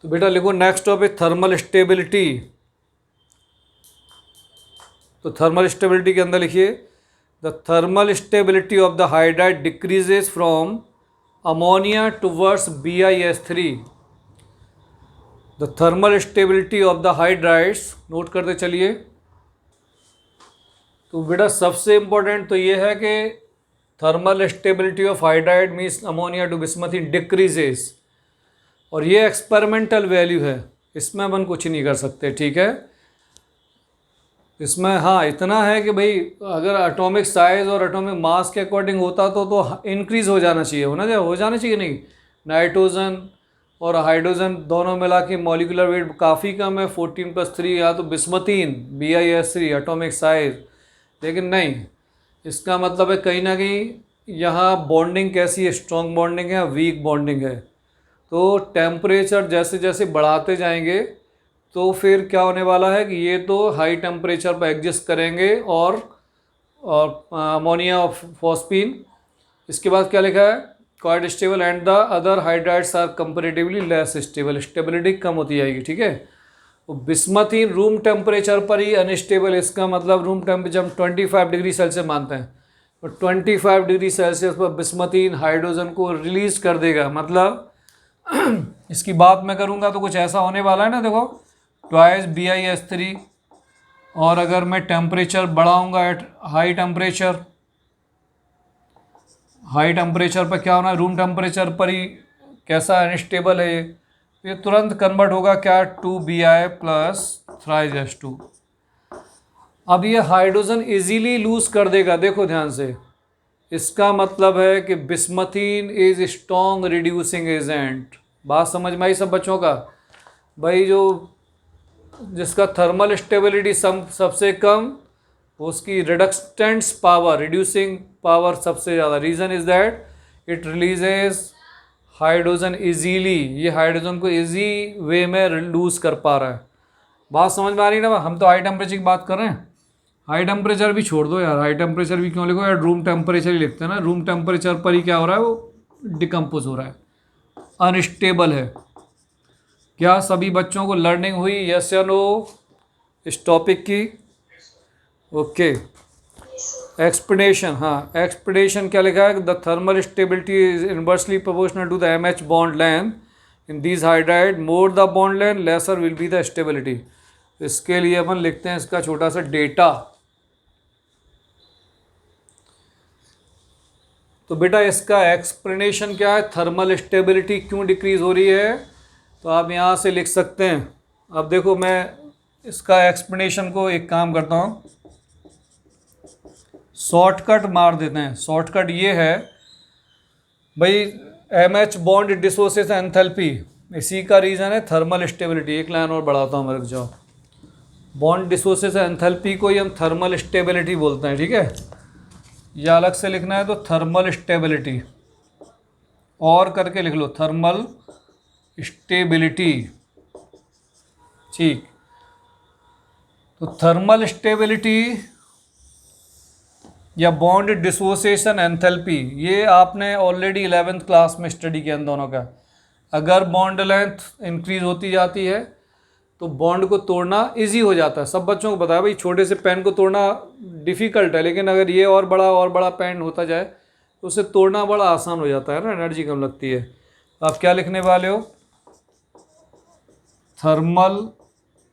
तो बेटा लिखो नेक्स्ट टॉपिक थर्मल स्टेबिलिटी। तो थर्मल स्टेबिलिटी के अंदर लिखिए the thermal stability of the hydride decreases from ammonia towards BiS3। The thermal stability of the hydrides, note करते चलिए। तो बेटा सबसे इम्पोर्टेंट तो ये है कि thermal stability of hydride means ammonia to bismuthine decreases, और ये एक्सपेरिमेंटल वैल्यू है, इसमें अपन कुछ नहीं कर सकते, ठीक है। इसमें हाँ इतना है कि भाई अगर एटॉमिक साइज और एटॉमिक मास के अकॉर्डिंग होता तो इंक्रीज़ हो जाना चाहिए, हो जाना चाहिए नहीं। नाइट्रोजन और हाइड्रोजन दोनों मिला के मॉलिकुलर वेट काफ़ी कम है, 14+3, या तो बिस्मथीन BiS3 एटॉमिक साइज, लेकिन नहीं, इसका मतलब है कहीं ना कहीं यहाँ बॉन्डिंग कैसी है, स्ट्रॉन्ग बॉन्डिंग है, वीक बॉन्डिंग है। तो टेम्परेचर जैसे जैसे बढ़ाते जाएंगे तो फिर क्या होने वाला है कि ये तो हाई टेम्परेचर पर एग्जिस्ट करेंगे, और अमोनिया फॉस्फीन। इसके बाद क्या लिखा है, quite stable and the other hydrides are comparatively less stable, stability कम होती जाएगी, ठीक है। तो बिस्मथीन रूम टेम्परेचर पर ही अनस्टेबल, इसका मतलब रूम टेम्परेचर हम 25 डिग्री सेल्सियस मानते हैं, तो 25 डिग्री सेल्सियस पर बिस्मथीन हाइड्रोजन को रिलीज़ कर देगा। मतलब इसकी बात मैं करूँगा तो कुछ ऐसा होने वाला है ना, देखो ट्वाइस BiS3, और अगर मैं टेम्परेचर बढ़ाऊँगा एट हाई टेम्परेचर पर क्या होना है, रूम टेम्परेचर पर ही कैसा अनस्टेबल है ये तुरंत कन्वर्ट होगा क्या, 2Bi प्लस थ्राइस H2। अब ये हाइड्रोजन इजीली लूज कर देगा, देखो ध्यान से, इसका मतलब है कि बिस्मथीन इज स्ट्रॉन्ग रिड्यूसिंग एजेंट। बात समझ में आई सब बच्चों का? भाई जो जिसका थर्मल स्टेबिलिटी सबसे कम, उसकी रिडक्टेंस पावर, रिड्यूसिंग पावर सबसे ज़्यादा। Reason is that it releases hydrogen easily, ये हाइड्रोजन को इजी वे में लूज कर पा रहा है। बात समझ में आ रही है ना? हम तो हाई टेम्परेचर की बात कर रहे हैं, हाई टेम्परेचर भी छोड़ दो यार, हाई टेम्परेचर भी क्यों लिखो यार, रूम टेम्परेचर ही लिखते हैं ना। रूम टेम्परेचर पर ही क्या हो रहा है, वो डिकम्पोज हो रहा है, अनस्टेबल है। क्या सभी बच्चों को लर्निंग हुई, यस या नो, इस टॉपिक की? ओके। एक्सप्लेनेशन, हाँ एक्सप्लेनेशन क्या लिखा है, the thermal stability is inversely proportional to the MH bond length in these hydride, more the bond length lesser will be the stability. इसके लिए अपन लिखते हैं इसका छोटा सा डेटा। तो बेटा इसका एक्सप्लेनेशन क्या है, थर्मल स्टेबिलिटी क्यों डिक्रीज हो रही है, तो आप यहाँ से लिख सकते हैं। अब देखो मैं इसका एक्सप्लेनेशन को एक काम करता हूँ, शॉर्टकट मार देते हैं। शॉर्टकट ये है भाई, MH बॉन्ड डिसोसिएशन एंथैल्पी, इसी का रीज़न है थर्मल स्टेबिलिटी। एक लाइन और बढ़ाता हूँ, रुक जाओ। बॉन्ड डिसोसिएशन एंथैल्पी को ही हम थर्मल स्टेबिलिटी बोलते हैं, ठीक है। या अलग से लिखना है तो थर्मल स्टेबिलिटी, और करके लिख लो थर्मल स्टेबिलिटी, ठीक। तो थर्मल स्टेबिलिटी या बॉन्ड डिसोसिएशन एंथैल्पी, ये आपने ऑलरेडी 11th क्लास में स्टडी किया इन दोनों का। अगर बॉन्ड लेंथ इंक्रीज होती जाती है तो बॉन्ड को तोड़ना इजी हो जाता है। सब बच्चों को पता है भाई, छोटे से पेन को तोड़ना डिफ़िकल्ट है, लेकिन अगर ये और बड़ा पेन होता जाए तो उसे तोड़ना बड़ा आसान हो जाता है ना, एनर्जी कम लगती है। तो आप क्या लिखने वाले हो, थर्मल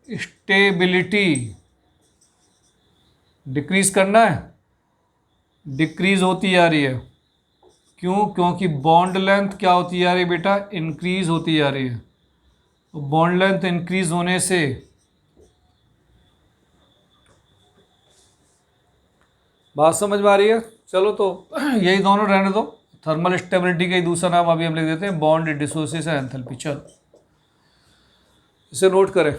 स्टेबिलिटी डिक्रीज करना है, डिक्रीज होती जा रही है। क्यों? क्योंकि बॉन्ड लेंथ क्या होती जा रही है बेटा, इंक्रीज होती जा रही है। तो बॉन्ड लेंथ इंक्रीज होने से बात समझ में आ रही है? चलो तो यही दोनों रहने दो, थर्मल स्टेबिलिटी का ही दूसरा नाम अभी हम लिख देते हैं बॉन्ड डिसोसिएशन एंथैल्पी। चलो इसे नोट करें।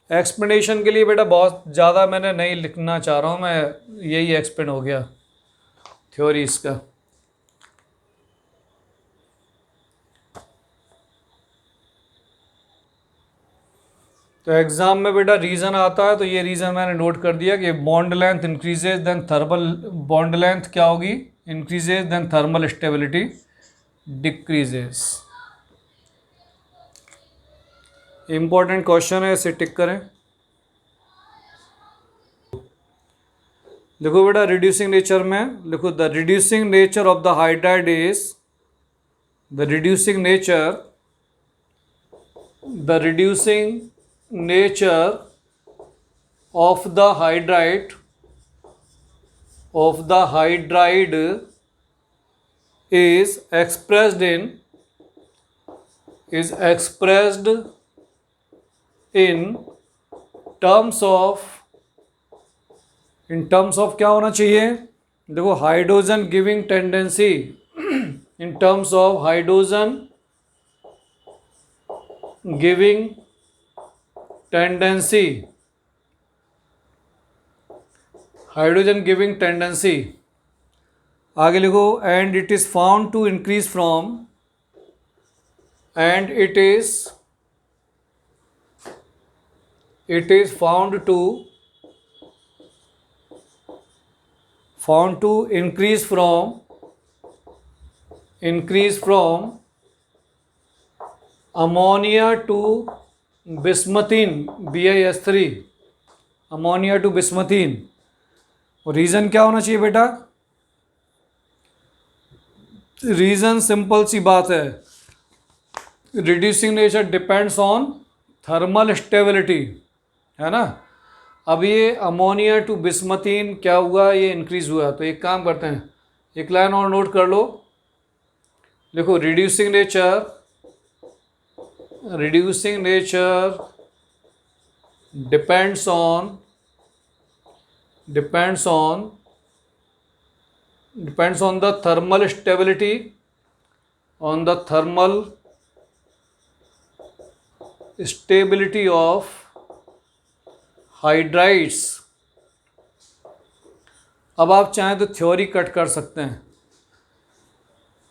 एक्सप्लेनेशन के लिए बेटा बहुत ज़्यादा मैंने नहीं लिखना चाह रहा हूँ मैं, यही एक्सप्लेन हो गया थ्योरी इसका। तो एग्ज़ाम में बेटा रीज़न आता है, तो ये रीज़न मैंने नोट कर दिया कि bond length increases then thermal, bond length क्या होगी, increases then thermal stability decreases. Important question है, इसे टिक करें। लिखो बेटा रिड्यूसिंग नेचर में, लिखो the reducing nature of the hydride is, the reducing nature of the hydride is expressed in terms of क्या होना चाहिए, देखो hydrogen giving tendency, in terms of hydrogen giving tendency, hydrogen giving tendency. आगे लिखो and it is found to increase from, and it is found to increase from ammonia to bismuthine, BiS3, ammonia to bismuthine. और reason क्या होना चाहिए बेटा, reason simple सी बात है, reducing nature depends on thermal stability, है ना। अब ये अमोनिया टू बिस्मथीन क्या हुआ, ये इंक्रीज हुआ। तो एक काम करते हैं, एक लाइन और नोट कर लो, लिखो reducing nature depends on the thermal stability, of hydrides. अब आप चाहें तो थ्योरी कट कर सकते हैं,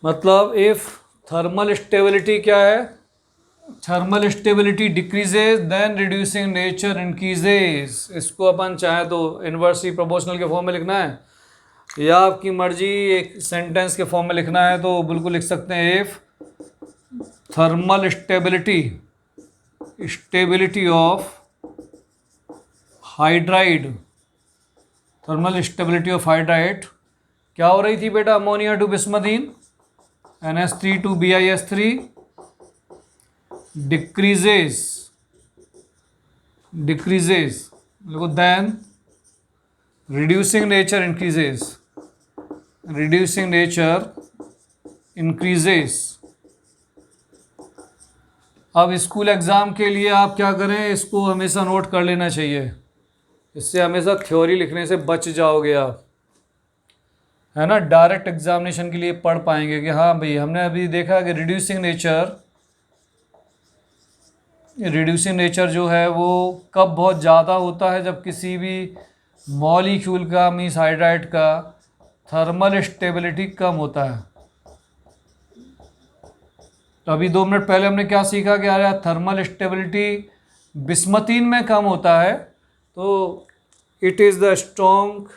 मतलब इफ थर्मल स्टेबिलिटी क्या है, thermal stability decreases then reducing nature increases. इसको अपन चाहे तो इन्वर्सली प्रोपोर्शनल के फॉर्म में लिखना है, या आपकी मर्जी एक सेंटेंस के फॉर्म में लिखना है तो बिल्कुल लिख सकते हैं, if thermal stability of hydride, thermal stability of hydride क्या हो रही थी बेटा, ammonia to bismuthine NH3 to BiS3 decreases, देखो then reducing nature increases। अब स्कूल एग्ज़ाम के लिए आप क्या करें, इसको हमेशा नोट कर लेना चाहिए, इससे हमेशा थ्योरी लिखने से बच जाओगे आप, है ना। डायरेक्ट एग्जामिनेशन के लिए पढ़ पाएंगे कि हाँ भाई हमने अभी देखा कि रिड्यूसिंग नेचर जो है वो कब बहुत ज़्यादा होता है, जब किसी भी मॉलिक्यूल का मीन्स हाइड्राइड का थर्मल स्टेबिलिटी कम होता है। तो अभी 2 मिनट पहले हमने क्या सीखा कि यार थर्मल स्टेबिलिटी बिस्मथीन में कम होता है, तो it is the strong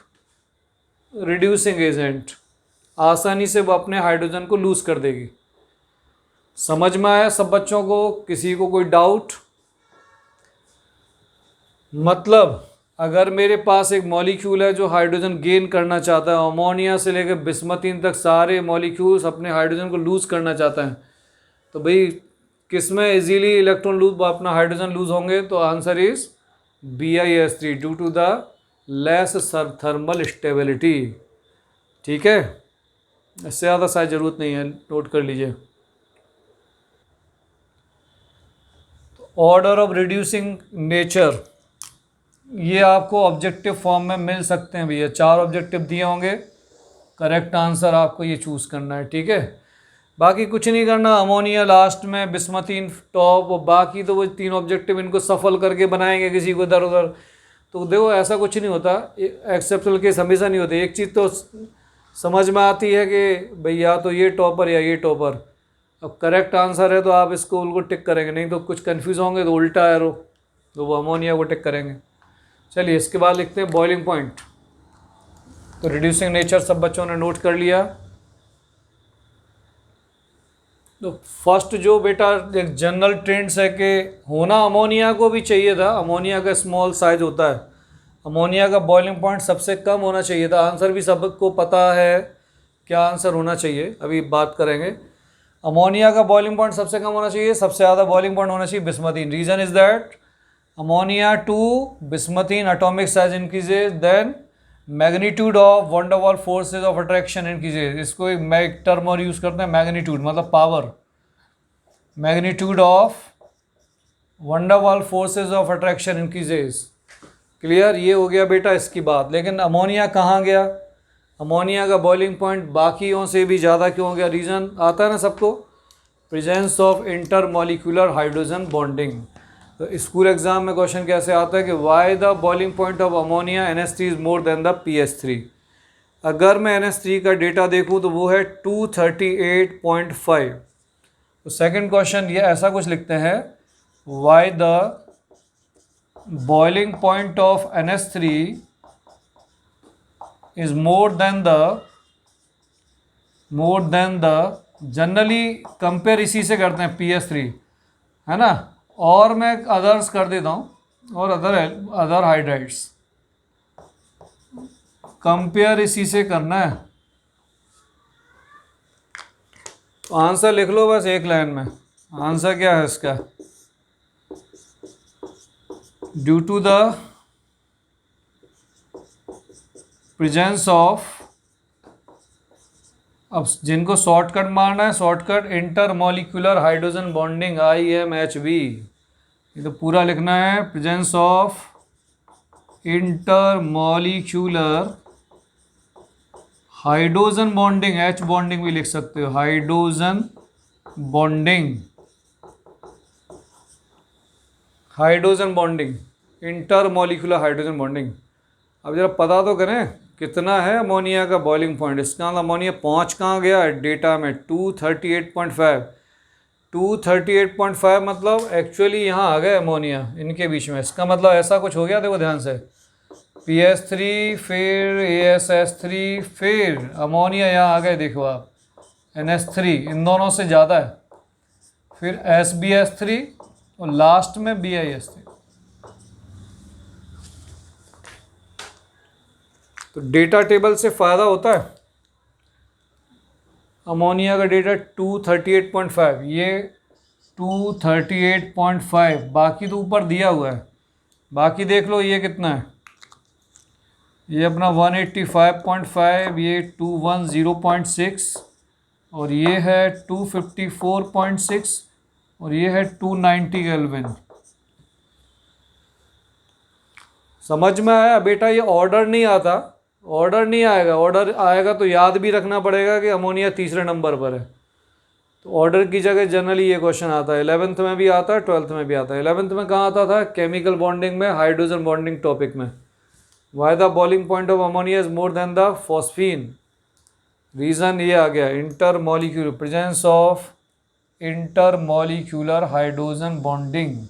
reducing agent, आसानी से वो अपने हाइड्रोजन को लूज कर देगी। समझ में आया सब बच्चों को, किसी को कोई डाउट? मतलब अगर मेरे पास एक मॉलिक्यूल है जो हाइड्रोजन गेन करना चाहता है, अमोनिया से लेकर बिस्मथीन तक सारे मॉलिक्यूल्स अपने हाइड्रोजन को लूज करना चाहता है, तो भाई किस में इजीली इलेक्ट्रॉन लूज अपना हाइड्रोजन लूज होंगे, तो answer is BiS3 due to the less thermal stability. ठीक है, इससे ज़्यादा शायद ज़रूरत नहीं है, नोट कर लीजिए। ऑर्डर ऑफ रिड्यूसिंग नेचर, ये आपको ऑब्जेक्टिव फॉर्म में मिल सकते हैं भैया, 4 ऑब्जेक्टिव दिए होंगे, करेक्ट आंसर आपको ये चूज़ करना है। ठीक है, बाकी कुछ नहीं करना, अमोनिया लास्ट में, बिस्मथीन टॉप, और बाकी तो वो 3 ऑब्जेक्टिव इनको सफल करके बनाएंगे किसी को इधर उधर। तो देखो ऐसा कुछ नहीं होता, एक्सेप्शनल केस हमेशा नहीं होते। एक चीज़ तो समझ में आती है कि भाई या तो ये टॉपर या ये टॉपर, अब करेक्ट आंसर है तो आप इसको उनको टिक करेंगे, नहीं तो कुछ कन्फ्यूज़ होंगे तो उल्टा एरो, तो वो अमोनिया को टिक करेंगे। चलिए इसके बाद लिखते हैं बॉइलिंग पॉइंट। तो रिड्यूसिंग नेचर सब बच्चों ने नोट कर लिया। तो फर्स्ट जो बेटा एक जनरल ट्रेंड्स है कि होना अमोनिया को भी चाहिए था, अमोनिया का स्मॉल साइज होता है, अमोनिया का बॉइलिंग पॉइंट सबसे कम होना चाहिए था। आंसर भी सबको पता है क्या आंसर होना चाहिए, अभी बात करेंगे। अमोनिया का बॉइलिंग पॉइंट सबसे कम होना चाहिए, सबसे ज़्यादा बॉइलिंग पॉइंट होना चाहिए bismuthine. Reason is that ammonia to bismuthine atomic size increases, then magnitude of van der Waals forces of attraction increases. इसको एक टर्म और यूज़ करते हैं, मैग्नीट्यूड मतलब power, magnitude of van der Waals forces of attraction increases. Clear, ये हो गया बेटा इसकी बात। लेकिन अमोनिया कहाँ गया, अमोनिया का बॉइलिंग पॉइंट बाकियों से भी ज़्यादा क्यों हो गया? रीज़न आता है ना सबको, presence of intermolecular hydrogen bonding. तो स्कूल एग्जाम में क्वेश्चन कैसे आता है कि why the boiling point of ammonia NH3 is more than the PH3। अगर मैं NH3 का डेटा देखूँ तो वो है 238.5। तो सेकंड क्वेश्चन ये ऐसा कुछ लिखते हैं, why the boiling point of NH3 is more than the generally compare इसी से करते हैं PH3, है ना, और मैं अदर्स कर देता हूँ, और अदर हाइड्राइड्स कंपेयर इसी से करना है। तो आंसर लिख लो बस एक लाइन में, आंसर क्या है इसका, due to the presence of, अब जिनको शॉर्टकट मारना है shortcut, intermolecular hydrogen bonding IMHB, ये तो पूरा लिखना है, presence of intermolecular hydrogen bonding, H bonding भी लिख सकते हो, hydrogen bonding, hydrogen bonding, intermolecular hydrogen bonding. अब जरा पता तो करें कितना है अमोनिया का बॉइलिंग पॉइंट। इसका मतलब अमोनिया पहुंच कहाँ गया है डेटा में, 238.5। 238.5 मतलब एक्चुअली यहाँ आ गए अमोनिया इनके बीच में। इसका मतलब ऐसा कुछ हो गया, देखो ध्यान से, PH3 फिर ASH3 फिर अमोनिया यहाँ आ गए, देखो आप NH3 इन दोनों से ज़्यादा है, फिर SBH3 और लास्ट में BIH3। तो डेटा टेबल से फ़ायदा होता है। अमोनिया का डेटा 238.5, ये 238.5, बाकी तो ऊपर दिया हुआ है, बाकी देख लो ये कितना है, ये अपना 185.5, ये 210.6, और ये है 254.6, और ये है 290 केल्विन। समझ में आया बेटा? ये ऑर्डर नहीं आता, ऑर्डर नहीं आएगा, ऑर्डर आएगा तो याद भी रखना पड़ेगा कि अमोनिया तीसरे नंबर पर है। तो ऑर्डर की जगह जनरली ये क्वेश्चन आता है, 11th में भी आता है, 12th में भी आता है। 11th में कहाँ आता था? केमिकल बॉन्डिंग में, हाइड्रोजन बॉन्डिंग टॉपिक में। Why the boiling point of ammonia is more than the phosphine, reason ये आ गया, intermolecular, presence of intermolecular hydrogen bonding.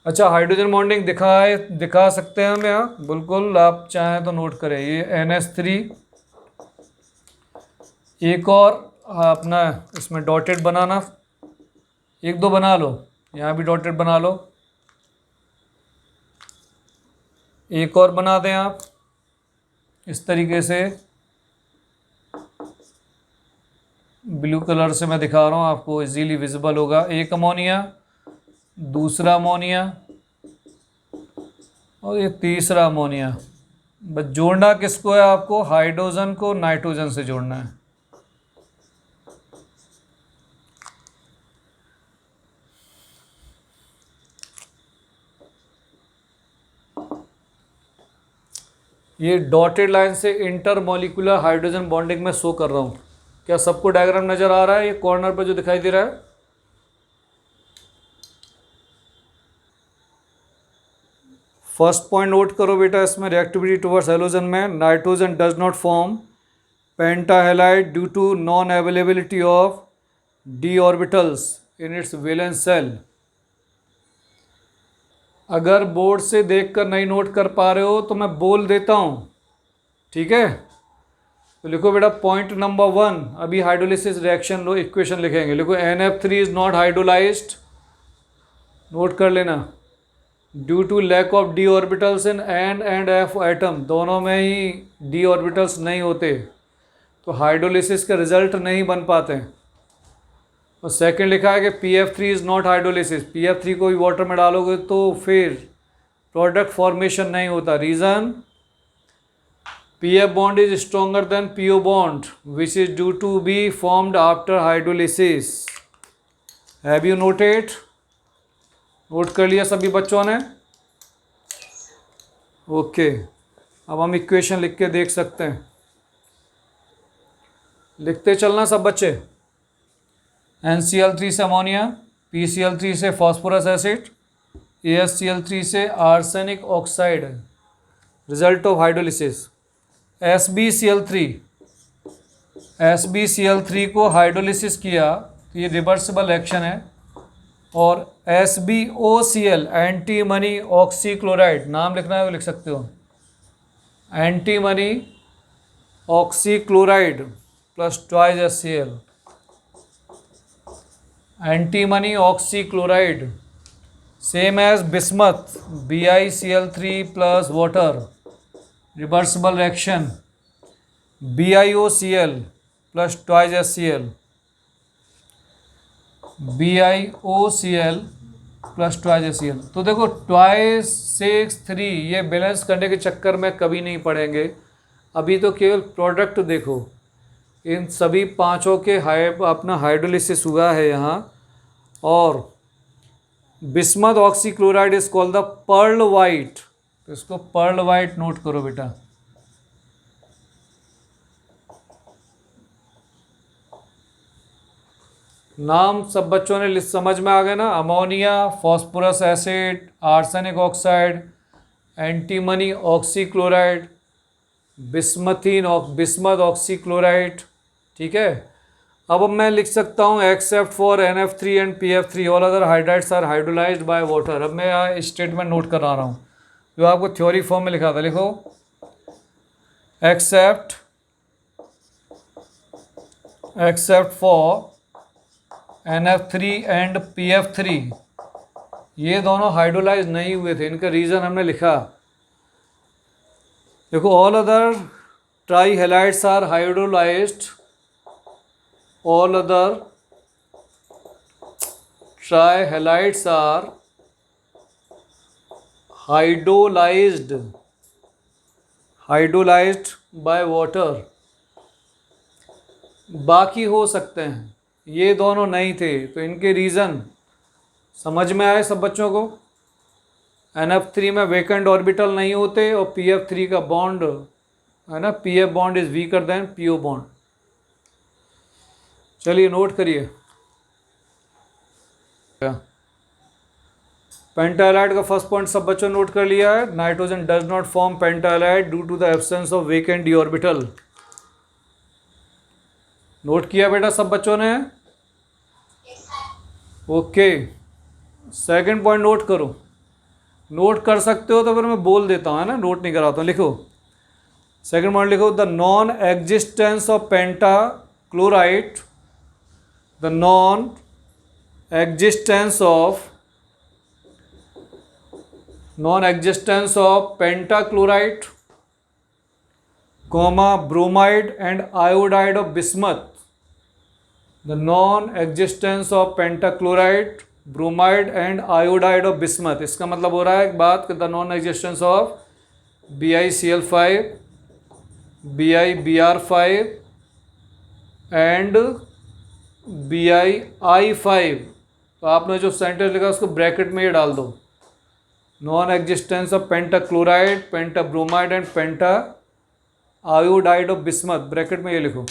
अच्छा, हाइड्रोजन बॉन्डिंग दिखा सकते हैं हम यहाँ, बिल्कुल, आप चाहें तो नोट करें। ये NH3, एक और अपना इसमें डॉटेड बनाना, एक दो बना लो, यहाँ भी डॉटेड बना लो, एक और बना दें आप इस तरीके से, ब्लू कलर से मैं दिखा रहा हूँ आपको, इजीली विजिबल होगा। एक अमोनिया, दूसरा अमोनिया, और ये तीसरा अमोनिया। बस जोड़ना किसको है आपको? हाइड्रोजन को नाइट्रोजन से जोड़ना है। ये डॉटेड लाइन से इंटरमॉलिक्यूलर हाइड्रोजन बॉन्डिंग में शो कर रहा हूँ। क्या सबको डायग्राम नज़र आ रहा है? ये कॉर्नर पर जो दिखाई दे रहा है, फर्स्ट पॉइंट नोट करो बेटा इसमें, रिएक्टिविटी टुवर्ड्स हैलोजन में, nitrogen does not form pentahalide due to non availability of d orbitals in its valence shell. अगर बोर्ड से देखकर नहीं नोट कर पा रहे हो तो मैं बोल देता हूँ, ठीक है? तो लिखो बेटा पॉइंट नंबर 1, अभी हाइड्रोलिसिस रिएक्शन लो, इक्वेशन लिखेंगे। लिखो NF3 is not hydrolysed, note कर लेना, due to lack of d orbitals in N and F atom, दोनों में ही डी ऑर्बिटल्स नहीं होते, तो हाइड्रोलिसिस के रिजल्ट नहीं बन पाते। और सेकंड लिखा है कि PF3 is not hydrolysis, PF3 को भी वाटर में डालोगे तो फिर प्रोडक्ट फॉर्मेशन नहीं होता। Reason, PF bond is stronger than PO bond which is due to be formed after hydrolysis. Have you noted? Note कर लिया सभी बच्चों ने? ओके, अब हम इक्वेशन लिख के देख सकते हैं, लिखते चलना सब बच्चे। NCl3 से अमोनिया, PCl3 से फॉस्फोरस एसिड, ASCl3 से arsenic oxide, result of hydrolysis. SbCl3 को हाइड्रोलिसिस किया तो ये रिवर्सिबल एक्शन है, और SbOCl एंटीमनी ऑक्सीक्लोराइड, नाम लिखना है वो लिख सकते हो, antimony oxychloride plus twice HCl, antimony oxychloride same as bismuth BiCl3 plus water, reversible reaction BiOCl plus twice HCl, BiOCl plus twice HCl। तो देखो ट्वाइस 6 3 ये बैलेंस करने के चक्कर में कभी नहीं पड़ेंगे, अभी तो केवल प्रोडक्ट देखो। इन सभी पांचों के अपना हाइड्रोलिसिस हुआ है यहाँ, और bismuth oxychloride is called the pearl white, तो इसको पर्ल वाइट नोट करो बेटा। नाम सब बच्चों ने लिस्ट समझ में आ गए ना? Ammonia, phosphorous acid, arsenic oxide, antimony oxychloride, bismuth oxychloride, ठीक है। अब मैं लिख सकता हूँ except for NF3 and PF3 all other hydrides are hydrolysed by water. अब मैं यहाँ स्टेटमेंट नोट कर रहा हूँ जो आपको थ्योरी फॉर्म में लिखा था। लिखो accept for NF3 and PF3, ये दोनों हाइड्रोलाइज नहीं हुए थे, इनका रीज़न हमने लिखा। देखो all other trihalides are hydrolysed, all other trihalides are hydrolyzed by water। बाकी हो सकते हैं, ये दोनों नहीं थे, तो इनके रीज़न समझ में आए सब बच्चों को? NF3 में वेकेंट ऑर्बिटल नहीं होते, और PF3 का बॉन्ड है ना, PF bond is weaker then PO bond. चलिए नोट करिए। पेंटालाइड का फर्स्ट पॉइंट सब बच्चों नोट कर लिया है, nitrogen does not form pentahalide due to the absence of vacant d orbital. Note किया बेटा सब बच्चों ने? ओके, सेकंड पॉइंट नोट करो। नोट कर सकते हो तो फिर मैं बोल देता हूँ, है ना, नोट नहीं कराता हूँ। लिखो सेकंड पॉइंट, लिखो the non existence of pentachloride, the non-existence of pentachloride, bromide and iodide of bismuth, the non-existence of pentachloride, bromide and iodide of bismuth, इसका मतलब हो रहा है एक बात कि the non-existence of BiCl5, BiBr5 and BiI5। तो आपने जो सेंटेंस लिखा उसको ब्रैकेट में ये डाल दो, non existence of pentachloride, pentabromide and penta iodide of bismuth, bracket में ये लिखो।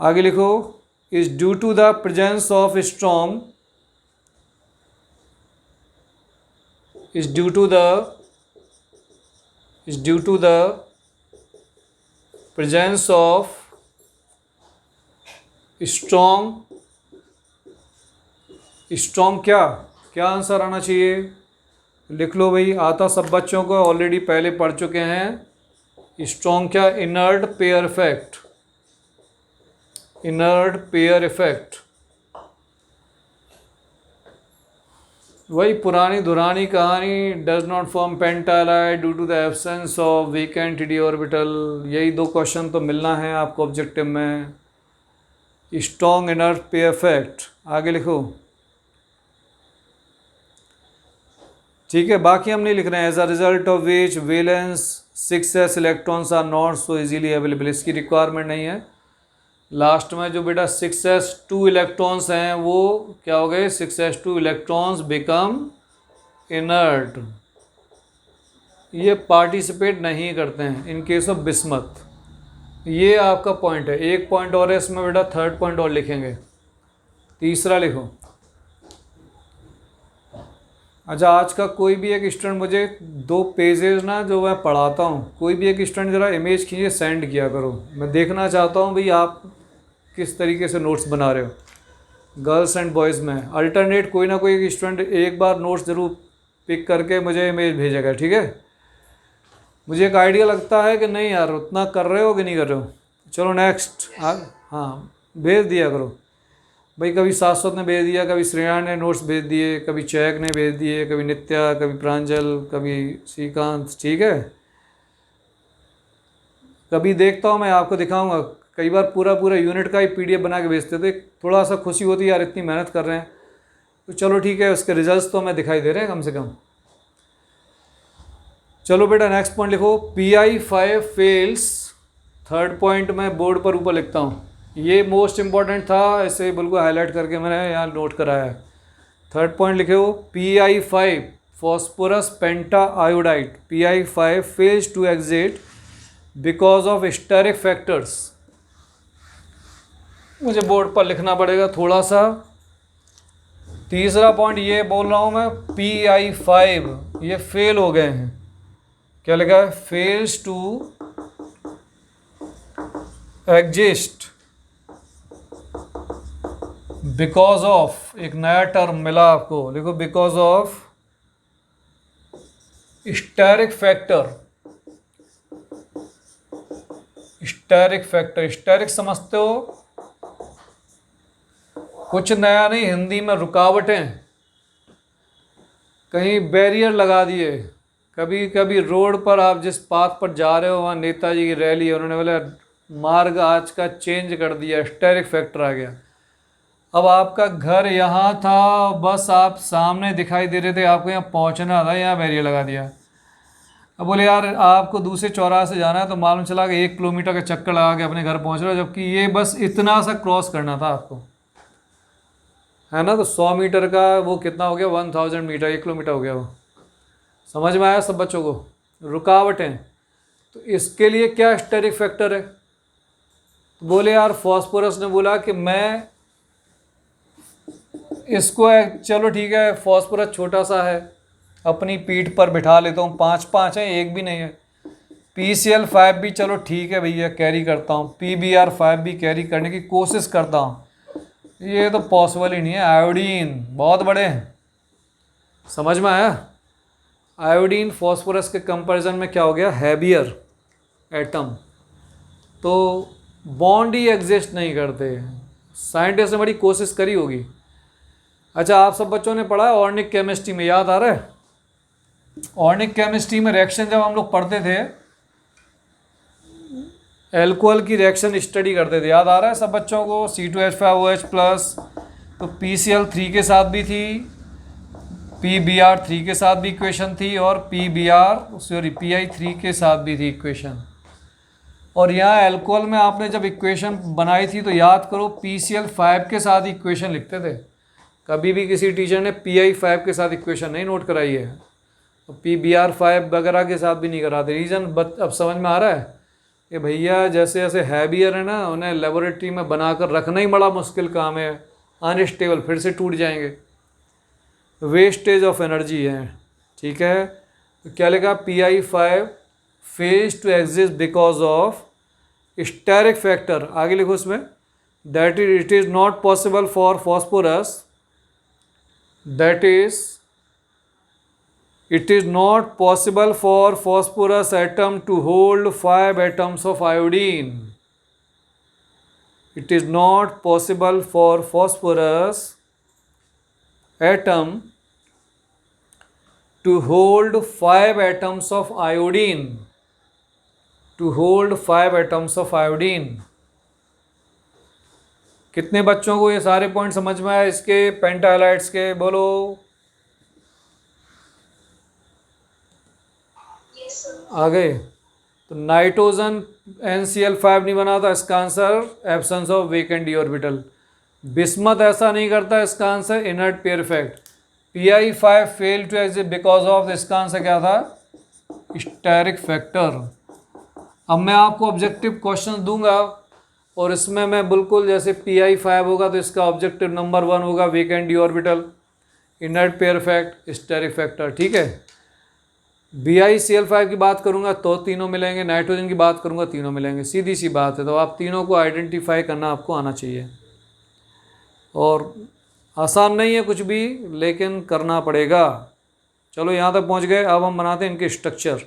आगे लिखो is due to the presence of strong, is due to the presence of strong क्या आंसर आना चाहिए? लिख लो भाई, आता सब बच्चों को, ऑलरेडी पहले पढ़ चुके हैं। स्ट्रॉन्ग क्या, inert pair effect, inert pair effect, वही पुरानी दुरानी कहानी, does not form pentahalide due to the absence of vacant d orbital. यही दो क्वेश्चन तो मिलना है आपको ऑब्जेक्टिव में। स्ट्रॉन्ग इनर्ट पेयर इफेक्ट, आगे लिखो। ठीक है, बाकी हम नहीं लिख रहे हैं। As a result of which valence 6s electrons are not so easily available, इसकी रिक्वायरमेंट नहीं है। लास्ट में जो बेटा 6s2 इलेक्ट्रॉन्स हैं वो क्या हो गए, 6s2 इलेक्ट्रॉन्स बिकम इनर्ट, ये पार्टिसिपेट नहीं करते हैं इन केस ऑफ बिस्मथ। ये आपका पॉइंट है। एक पॉइंट और है इसमें बेटा, थर्ड पॉइंट और लिखेंगे। तीसरा लिखो। अच्छा, आज का कोई भी एक स्टूडेंट मुझे 2 पेजेस ना जो मैं पढ़ाता हूँ, कोई भी एक स्टूडेंट ज़रा इमेज खींचे सेंड किया करो। मैं देखना चाहता हूँ भाई आप किस तरीके से नोट्स बना रहे हो, गर्ल्स एंड बॉयज़ में। अल्टरनेट कोई ना कोई स्टूडेंट एक बार नोट्स ज़रूर पिक करके मुझे इमेज भेजेगा, ठीक है। मुझे एक आइडिया लगता है कि नहीं यार उतना कर रहे हो कि नहीं कर रहे हो। चलो नेक्स्ट। हाँ, भेज दिया करो भाई। कभी शाश्वत ने भेज दिया, कभी श्रेया ने नोट्स भेज दिए, कभी चैक ने भेज दिए, कभी नित्या, कभी प्रांजल, कभी श्रीकांत, ठीक है। कभी देखता हूँ, मैं आपको दिखाऊंगा। कई बार पूरा पूरा यूनिट का ही पीडीएफ बना के भेजते थे, थोड़ा सा खुशी होती है यार इतनी मेहनत कर रहे हैं। तो चलो ठीक है, उसके रिजल्ट्स तो हमें दिखाई दे रहे हैं कम से कम। चलो बेटा नेक्स्ट पॉइंट लिखो। Pi5 फेल्स, थर्ड पॉइंट मैं बोर्ड पर ऊपर लिखता हूँ, ये मोस्ट इंपॉर्टेंट था, इसे बिल्कुल हाईलाइट करके मैंने यहाँ नोट कराया है। थर्ड पॉइंट लिखे हो, Pi5 phosphorus pentaiodide, Pi5 fails to exit because of steric factors. मुझे बोर्ड पर लिखना पड़ेगा थोड़ा सा। तीसरा पॉइंट ये बोल रहा हूँ मैं, Pi5 ये फेल हो गए हैं। क्या लिखा है, fails to exist because of, एक नया टर्म मिला आपको, देखो because of steric factor. Steric factor, steric समझते हो, कुछ नया नहीं, हिंदी में रुकावटें, कहीं बैरियर लगा दिए। कभी कभी रोड पर आप जिस पाथ पर जा रहे हो वहाँ नेताजी की रैली है, उन्होंने बोला मार्ग आज का चेंज कर दिया, स्टेरिक फैक्टर आ गया। अब आपका घर यहाँ था, बस आप सामने दिखाई दे रहे थे, आपको यहाँ पहुँचना था, यहाँ बैरियर लगा दिया। अब बोले यार आपको दूसरे चौराहे से जाना है, तो मालूम चला कि 1 किलोमीटर का चक्कर लगा के अपने घर पहुँच रहे हो, जबकि ये बस इतना सा क्रॉस करना था आपको, है ना। तो 100 मीटर का वो कितना हो गया, 1000 मीटर, 1 किलोमीटर हो गया वो। समझ में आया सब बच्चों को। रुकावटें, तो इसके लिए क्या स्टेरिक फैक्टर है। तो बोले यार फॉस्फोरस ने बोला कि मैं इसको, चलो ठीक है फॉस्फोरस छोटा सा है, अपनी पीठ पर बिठा लेता हूँ, 5 है, एक भी नहीं है। PCl5 भी चलो ठीक है भैया कैरी करता हूँ, PBr5 भी कैरी करने की कोशिश करता हूँ। ये तो पॉसिबल ही नहीं है, आयोडीन बहुत बड़े हैं। समझ में आया। आयोडीन फॉस्फोरस के कंपैरिजन में क्या हो गया, हैवियर एटम, तो बॉन्ड ही एग्जिस्ट नहीं करते। साइंटिस्ट ने बड़ी कोशिश करी होगी। अच्छा, आप सब बच्चों ने पढ़ा है ऑर्गेनिक केमिस्ट्री में, याद आ रहा है। ऑर्गेनिक केमिस्ट्री में रिएक्शन जब हम लोग पढ़ते थे, एल्कोहल की रिएक्शन स्टडी करते थे, याद आ रहा है सब बच्चों को। C2H5OH+, तो PCl3 के साथ भी थी, PBr3 के साथ भी इक्वेशन थी, और Pi3 के साथ भी थी इक्वेशन। और यहाँ एल्कोहल में आपने जब इक्वेशन बनाई थी तो याद करो PCl5 के साथ इक्वेशन लिखते थे। कभी भी किसी टीचर ने Pi5 के साथ इक्वेशन नहीं नोट कराई है, तो PBr5 वगैरह के साथ भी नहीं कराते। रीज़न अब समझ में आ रहा है कि भैया जैसे जैसे हैवियर है ना, उन्हें लेबोरेटरी में बनाकर रखना ही बड़ा मुश्किल काम है, अनस्टेबल, फिर से टूट जाएंगे, वेस्टेज ऑफ एनर्जी है, ठीक है। तो क्या लिखा, Pi5 fails to exist because of steric factor. आगे लिखो उसमें, that it is not possible for phosphorus, that is It is not possible for phosphorus atom to hold 5 atoms of iodine. It is not possible for phosphorus atom to hold 5 atoms of iodine. To hold 5 atoms of iodine. कितने बच्चों को ये सारे point समझ में आए इसके पेंटालाइट्स के? बोलो। आ गए? तो नाइट्रोजन NCl5 नहीं बना था, इसका answer absence of vacant d orbital. Bismuth ऐसा नहीं करता, इसका answer inert pair effect. Pi5 fail to exit because of, इसका आंसर क्या था? Steric factor. अब मैं आपको ऑब्जेक्टिव क्वेश्चन दूंगा और इसमें मैं बिल्कुल जैसे Pi5 होगा तो इसका ऑब्जेक्टिव नंबर 1 होगा vacant d orbital, inert pair effect, steric factor. ठीक है। BiCl5 की बात करूंगा तो तीनों मिलेंगे, नाइट्रोजन की बात करूंगा तीनों मिलेंगे, सीधी सी बात है। तो आप तीनों को आइडेंटिफाई करना आपको आना चाहिए, और आसान नहीं है कुछ भी, लेकिन करना पड़ेगा। चलो यहाँ तक पहुँच गए, अब हम बनाते हैं इनके स्ट्रक्चर।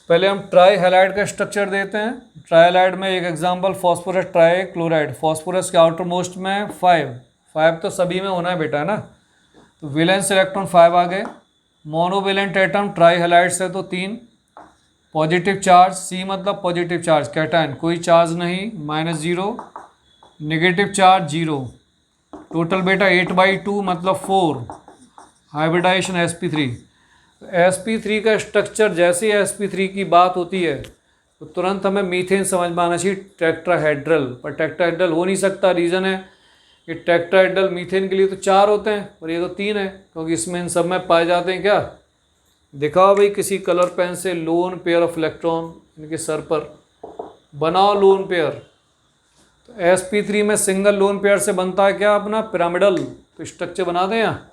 पहले हम ट्राई हैलाइड का स्ट्रक्चर देते हैं। ट्राई हैलाइड में एक example phosphorus try chloride. Phosphorus के आउटर मोस्ट में 5 तो सभी में होना है बेटा, है ना। तो वैलेंस इलेक्ट्रॉन 5 आ गए। मोनोवेलेंट एटम ट्राई हैलाइड्स है तो 3। पॉजिटिव चार्ज, C मतलब पॉजिटिव चार्ज, कैटायन कोई चार्ज नहीं, -0। Negative charge 0। टोटल बेटा 8/2 मतलब 4। Hybridisation sp3। sp3 का स्ट्रक्चर, जैसे ही sp3 की बात होती है तो तुरंत हमें मीथेन समझ में आना चाहिए, टेट्राहेड्रल। पर टेट्राहेड्रल हो नहीं सकता, रीज़न है कि टेट्राहेड्रल मीथेन के लिए तो 4 होते हैं और ये तो 3 है, क्योंकि इसमें इन सब में पाए जाते हैं क्या? दिखाओ भाई किसी कलर पेन से लोन पेयर ऑफ इलेक्ट्रॉन इनके सर पर, बनाओ लोन पेयर। तो sp3 में सिंगल लोन पेयर से बनता है क्या? अपना पिरामिडल। तो स्ट्रक्चर बना दें यहाँ,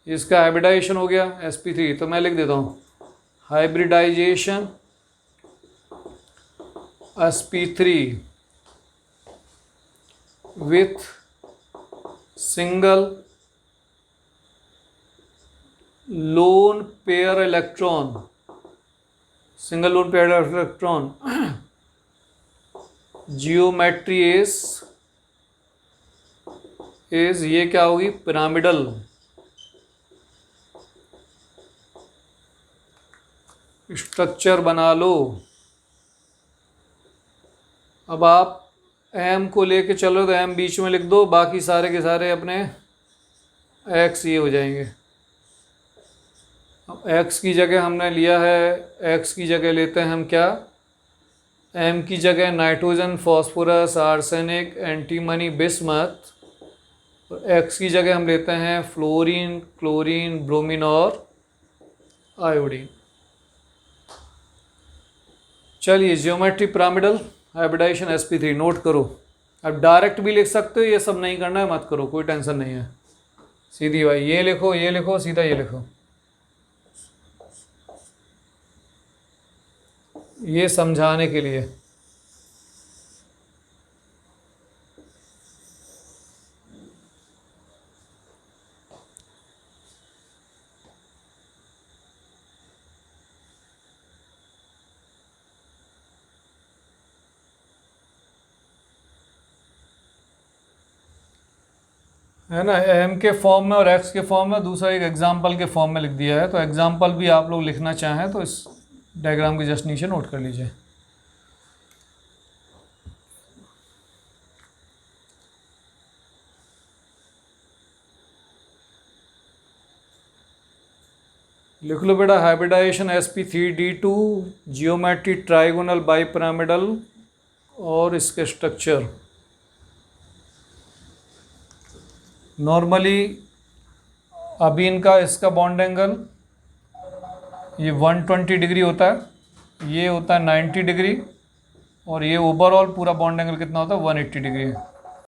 इसका हाइब्रिडाइजेशन हो गया sp3। तो मैं लिख देता हूँ hybridisation sp3 with single lone pair electron. Single lone pair electron geometry is ये क्या होगी? पिरामिडल। स्ट्रक्चर बना लो। अब आप m को लेके चलो तो m बीच में लिख दो, बाकी सारे के सारे अपने x ये हो जाएंगे। अब x की जगह हमने लिया है, x की जगह लेते हैं हम क्या? m की जगह nitrogen, phosphorus, arsenic, antimony, bismuth. और x की जगह हम लेते हैं फ्लोरीन, क्लोरीन, ब्रोमीन और आयोडीन। चलिए, geometry pyramidal, hybridisation sp3 note करो। अब डायरेक्ट भी लिख सकते हो, ये सब नहीं करना है, मत करो, कोई टेंशन नहीं है। सीधी भाई ये लिखो, सीधा ये लिखो। ये समझाने के लिए। है ना, m के फॉर्म में और x के फॉर्म में, दूसरा एक एग्जाम्पल के फॉर्म में लिख दिया है। तो एग्जाम्पल भी आप लोग लिखना चाहें तो इस डायग्राम के जस्ट नीचे नोट कर लीजिए। लिख लो बेटा, hybridisation sp3d2, geometry trigonal bipyramidal और इसके स्ट्रक्चर। नॉर्मली अभी इनका इसका बॉन्ड एंगल ये 120 डिग्री होता है, ये होता है 90 डिग्री, और ये ओवरऑल पूरा बॉन्ड एंगल कितना होता है? 180 डिग्री।